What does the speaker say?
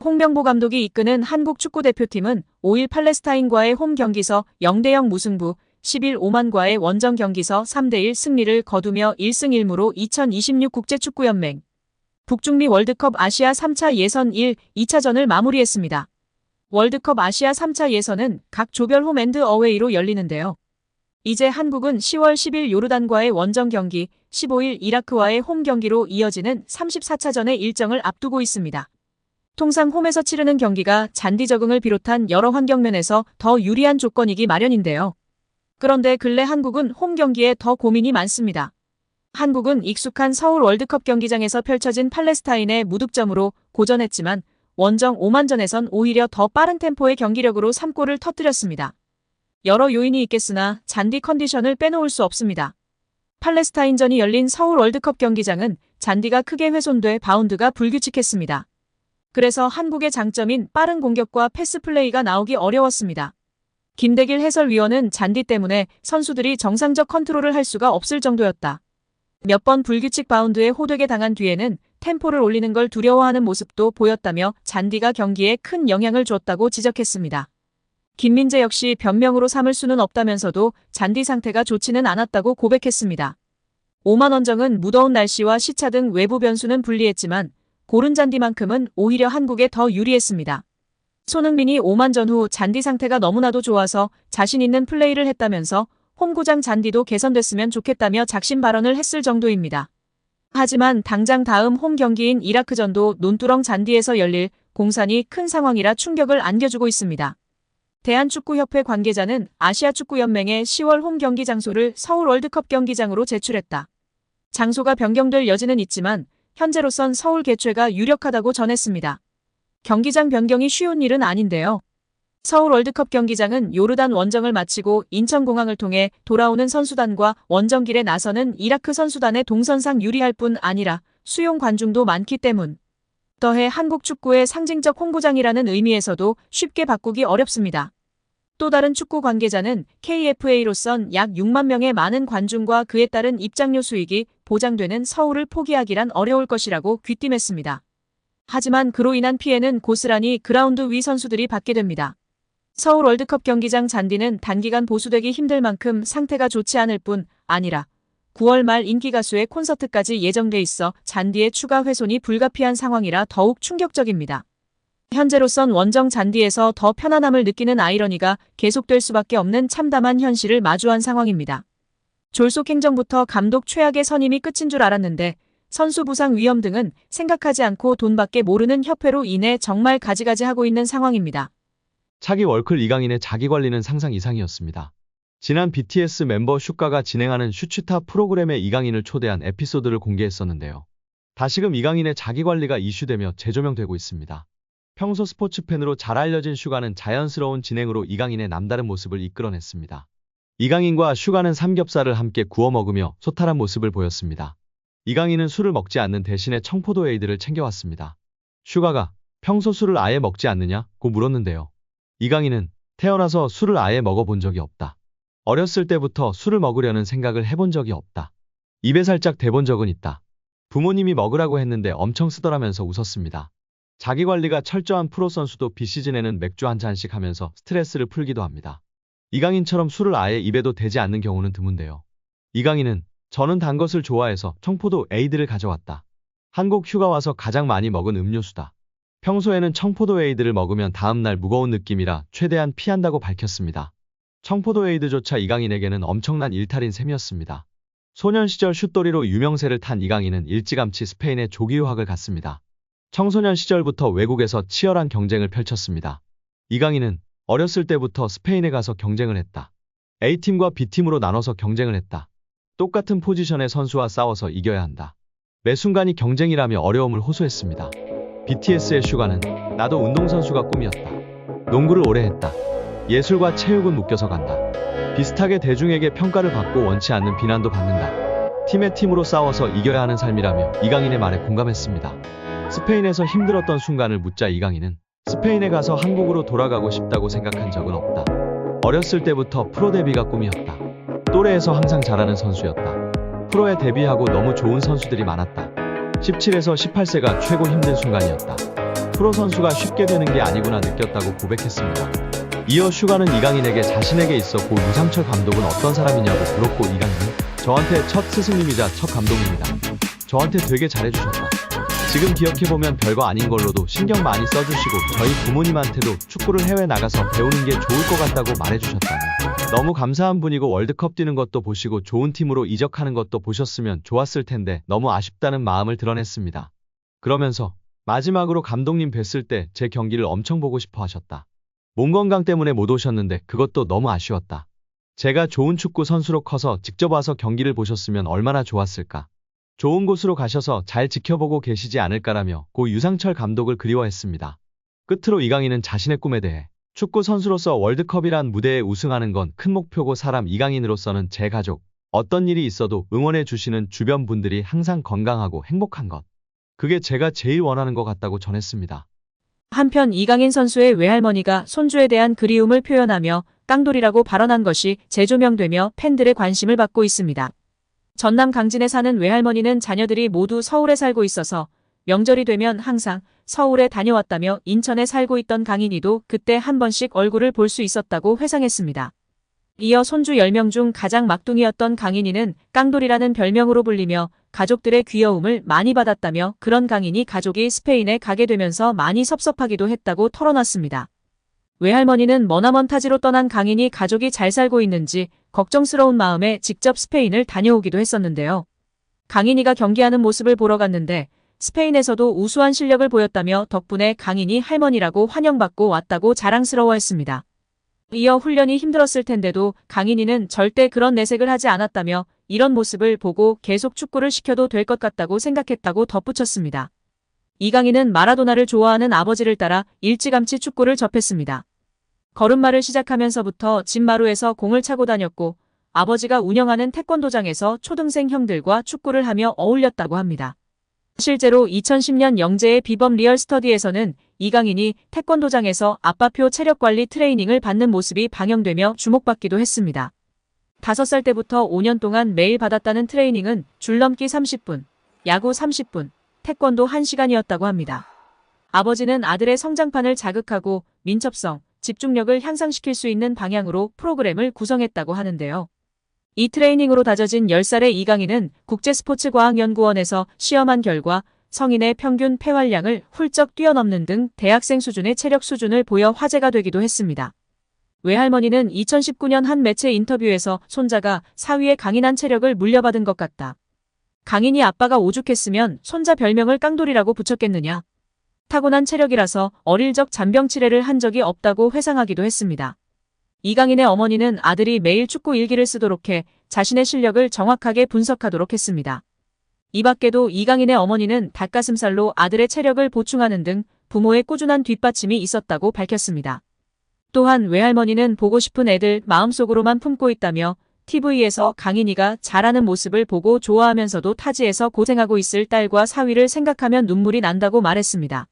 홍명보 감독이 이끄는 한국 축구대표팀은 5일 팔레스타인과의 홈 경기서 0대0 무승부, 10일 오만과의 원정 경기서 3대1 승리를 거두며 1승 1무로 2026 국제축구연맹 북중미 월드컵 아시아 3차 예선 1, 2차전을 마무리했습니다. 월드컵 아시아 3차 예선은 각 조별 홈 앤드 어웨이로 열리는데요. 이제 한국은 10월 10일 요르단과의 원정 경기, 15일 이라크와의 홈 경기로 이어지는 34차전의 일정을 앞두고 있습니다. 통상 홈에서 치르는 경기가 잔디 적응을 비롯한 여러 환경면에서 더 유리한 조건이기 마련인데요. 그런데 근래 한국은 홈 경기에 더 고민이 많습니다. 한국은 익숙한 서울 월드컵 경기장에서 펼쳐진 팔레스타인의 무득점으로 고전했지만 원정 오만전에선 오히려 더 빠른 템포의 경기력으로 3골을 터뜨렸습니다. 여러 요인이 있겠으나 잔디 컨디션을 빼놓을 수 없습니다. 팔레스타인전이 열린 서울 월드컵 경기장은 잔디가 크게 훼손돼 바운드가 불규칙했습니다. 그래서 한국의 장점인 빠른 공격과 패스 플레이가 나오기 어려웠습니다. 김대길 해설위원은 잔디 때문에 선수들이 정상적 컨트롤을 할 수가 없을 정도였다. 몇 번 불규칙 바운드에 호되게 당한 뒤에는 템포를 올리는 걸 두려워하는 모습도 보였다며 잔디가 경기에 큰 영향을 줬다고 지적했습니다. 김민재 역시 변명으로 삼을 수는 없다면서도 잔디 상태가 좋지는 않았다고 고백했습니다. 오만원정은 무더운 날씨와 시차 등 외부 변수는 불리했지만 고른 잔디만큼은 오히려 한국에 더 유리했습니다. 손흥민이 오만전 후 잔디 상태가 너무나도 좋아서 자신 있는 플레이를 했다면서 홈구장 잔디도 개선됐으면 좋겠다며 작심 발언을 했을 정도입니다. 하지만 당장 다음 홈 경기인 이라크전도 논두렁 잔디에서 열릴 공산이 큰 상황이라 충격을 안겨주고 있습니다. 대한축구협회 관계자는 아시아축구연맹에 10월 홈 경기 장소를 서울 월드컵 경기장으로 제출했다. 장소가 변경될 여지는 있지만 현재로선 서울 개최가 유력하다고 전했습니다. 경기장 변경이 쉬운 일은 아닌데요. 서울 월드컵 경기장은 요르단 원정을 마치고 인천공항을 통해 돌아오는 선수단과 원정길에 나서는 이라크 선수단의 동선상 유리할 뿐 아니라 수용 관중도 많기 때문. 더해 한국 축구의 상징적 홈구장이라는 의미에서도 쉽게 바꾸기 어렵습니다. 또 다른 축구 관계자는 KFA로선 약 6만 명의 많은 관중과 그에 따른 입장료 수익이 보장되는 서울을 포기하기란 어려울 것이라고 귀띔했습니다. 하지만 그로 인한 피해는 고스란히 그라운드 위 선수들이 받게 됩니다. 서울 월드컵 경기장 잔디는 단기간 보수되기 힘들 만큼 상태가 좋지 않을 뿐 아니라 9월 말 인기 가수의 콘서트까지 예정돼 있어 잔디의 추가 훼손이 불가피한 상황이라 더욱 충격적입니다. 현재로선 원정 잔디에서 더 편안함을 느끼는 아이러니가 계속될 수밖에 없는 참담한 현실을 마주한 상황입니다. 졸속 행정부터 감독 최악의 선임이 끝인 줄 알았는데 선수 부상 위험 등은 생각하지 않고 돈밖에 모르는 협회로 인해 정말 가지가지 하고 있는 상황입니다. 차기 월클 이강인의 자기관리는 상상 이상이었습니다. 지난 BTS 멤버 슈가가 진행하는 슈츠타 프로그램에 이강인을 초대한 에피소드를 공개했었는데요. 다시금 이강인의 자기관리가 이슈되며 재조명되고 있습니다. 평소 스포츠 팬으로 잘 알려진 슈가는 자연스러운 진행으로 이강인의 남다른 모습을 이끌어냈습니다. 이강인과 슈가는 삼겹살을 함께 구워 먹으며 소탈한 모습을 보였습니다. 이강인은 술을 먹지 않는 대신에 청포도 에이드를 챙겨왔습니다. 슈가가 평소 술을 아예 먹지 않느냐고 물었는데요. 이강인은 태어나서 술을 아예 먹어본 적이 없다. 어렸을 때부터 술을 먹으려는 생각을 해본 적이 없다. 입에 살짝 대본 적은 있다. 부모님이 먹으라고 했는데 엄청 쓰더라면서 웃었습니다. 자기관리가 철저한 프로선수도 비시즌에는 맥주 한 잔씩 하면서 스트레스를 풀기도 합니다. 이강인처럼 술을 아예 입에도 대지 않는 경우는 드문데요. 이강인은 저는 단 것을 좋아해서 청포도 에이드를 가져왔다. 한국 휴가 와서 가장 많이 먹은 음료수다. 평소에는 청포도 에이드를 먹으면 다음날 무거운 느낌이라 최대한 피한다고 밝혔습니다. 청포도 에이드조차 이강인에게는 엄청난 일탈인 셈이었습니다. 소년 시절 슛돌이로 유명세를 탄 이강인은 일찌감치 스페인에 조기 유학을 갔습니다. 청소년 시절부터 외국에서 치열한 경쟁을 펼쳤습니다. 이강인은 어렸을 때부터 스페인에 가서 경쟁을 했다. A팀과 B팀으로 나눠서 경쟁을 했다. 똑같은 포지션의 선수와 싸워서 이겨야 한다. 매 순간이 경쟁이라며 어려움을 호소했습니다. BTS의 슈가는 나도 운동선수가 꿈이었다. 농구를 오래 했다. 예술과 체육은 묶여서 간다. 비슷하게 대중에게 평가를 받고 원치 않는 비난도 받는다. 팀의 팀으로 싸워서 이겨야 하는 삶이라며 이강인의 말에 공감했습니다. 스페인에서 힘들었던 순간을 묻자 이강인은 스페인에 가서 한국으로 돌아가고 싶다고 생각한 적은 없다. 어렸을 때부터 프로 데뷔가 꿈이었다. 또래에서 항상 잘하는 선수였다. 프로에 데뷔하고 너무 좋은 선수들이 많았다. 17에서 18세가 최고 힘든 순간이었다. 프로 선수가 쉽게 되는 게 아니구나 느꼈다고 고백했습니다. 이어 슈가는 이강인에게 자신에게 있어 고 유상철 감독은 어떤 사람이냐고 물었고 이강인은 저한테 첫 스승님이자 첫 감독입니다. 저한테 되게 잘해주셨다. 지금 기억해보면 별거 아닌 걸로도 신경 많이 써주시고 저희 부모님한테도 축구를 해외 나가서 배우는 게 좋을 것 같다고 말해주셨다며 너무 감사한 분이고 월드컵 뛰는 것도 보시고 좋은 팀으로 이적하는 것도 보셨으면 좋았을 텐데 너무 아쉽다는 마음을 드러냈습니다. 그러면서 마지막으로 감독님 뵀을 때 제 경기를 엄청 보고 싶어 하셨다. 몸 건강 때문에 못 오셨는데 그것도 너무 아쉬웠다. 제가 좋은 축구 선수로 커서 직접 와서 경기를 보셨으면 얼마나 좋았을까. 좋은 곳으로 가셔서 잘 지켜보고 계시지 않을까라며 고 유상철 감독을 그리워했습니다. 끝으로 이강인은 자신의 꿈에 대해 축구 선수로서 월드컵이란 무대에 우승하는 건 큰 목표고 사람 이강인으로서는 제 가족, 어떤 일이 있어도 응원해 주시는 주변 분들이 항상 건강하고 행복한 것. 그게 제가 제일 원하는 것 같다고 전했습니다. 한편 이강인 선수의 외할머니가 손주에 대한 그리움을 표현하며 깡돌이라고 발언한 것이 재조명되며 팬들의 관심을 받고 있습니다. 전남 강진에 사는 외할머니는 자녀들이 모두 서울에 살고 있어서 명절이 되면 항상 서울에 다녀왔다며 인천에 살고 있던 강인이도 그때 한 번씩 얼굴을 볼 수 있었다고 회상했습니다. 이어 손주 10명 중 가장 막둥이였던 강인이는 깡돌이라는 별명으로 불리며 가족들의 귀여움을 많이 받았다며 그런 강인이 가족이 스페인에 가게 되면서 많이 섭섭하기도 했다고 털어놨습니다. 외할머니는 머나먼 타지로 떠난 강인이 가족이 잘 살고 있는지 걱정스러운 마음에 직접 스페인을 다녀오기도 했었는데요. 강인이가 경기하는 모습을 보러 갔는데 스페인에서도 우수한 실력을 보였다며 덕분에 강인이 할머니라고 환영받고 왔다고 자랑스러워했습니다. 이어 훈련이 힘들었을 텐데도 강인이는 절대 그런 내색을 하지 않았다며 이런 모습을 보고 계속 축구를 시켜도 될 것 같다고 생각했다고 덧붙였습니다. 이강인은 마라도나를 좋아하는 아버지를 따라 일찌감치 축구를 접했습니다. 걸음마를 시작하면서부터 집 마루에서 공을 차고 다녔고 아버지가 운영하는 태권도장에서 초등생 형들과 축구를 하며 어울렸다고 합니다. 실제로 2010년 영재의 비범 리얼 스터디에서는 이강인이 태권도장에서 아빠표 체력관리 트레이닝을 받는 모습이 방영되며 주목받기도 했습니다. 5살 때부터 5년 동안 매일 받았다는 트레이닝은 줄넘기 30분, 야구 30분, 태권도 1시간이었다고 합니다. 아버지는 아들의 성장판을 자극하고 민첩성, 집중력을 향상시킬 수 있는 방향으로 프로그램을 구성했다고 하는데요. 이 트레이닝으로 다져진 10살의 이강인은 국제스포츠과학연구원에서 시험한 결과 성인의 평균 폐활량을 훌쩍 뛰어넘는 등 대학생 수준의 체력 수준을 보여 화제가 되기도 했습니다. 외할머니는 2019년 한 매체 인터뷰에서 손자가 사위의 강인한 체력을 물려받은 것 같다. 강인이 아빠가 오죽했으면 손자 별명을 깡돌이라고 붙였겠느냐. 타고난 체력이라서 어릴 적 잔병 치레를 한 적이 없다고 회상하기도 했습니다. 이강인의 어머니는 아들이 매일 축구 일기를 쓰도록 해 자신의 실력을 정확하게 분석하도록 했습니다. 이 밖에도 이강인의 어머니는 닭가슴살로 아들의 체력을 보충하는 등 부모의 꾸준한 뒷받침이 있었다고 밝혔습니다. 또한 외할머니는 보고 싶은 애들 마음속으로만 품고 있다며 TV에서 강인이가 잘하는 모습을 보고 좋아하면서도 타지에서 고생하고 있을 딸과 사위를 생각하면 눈물이 난다고 말했습니다.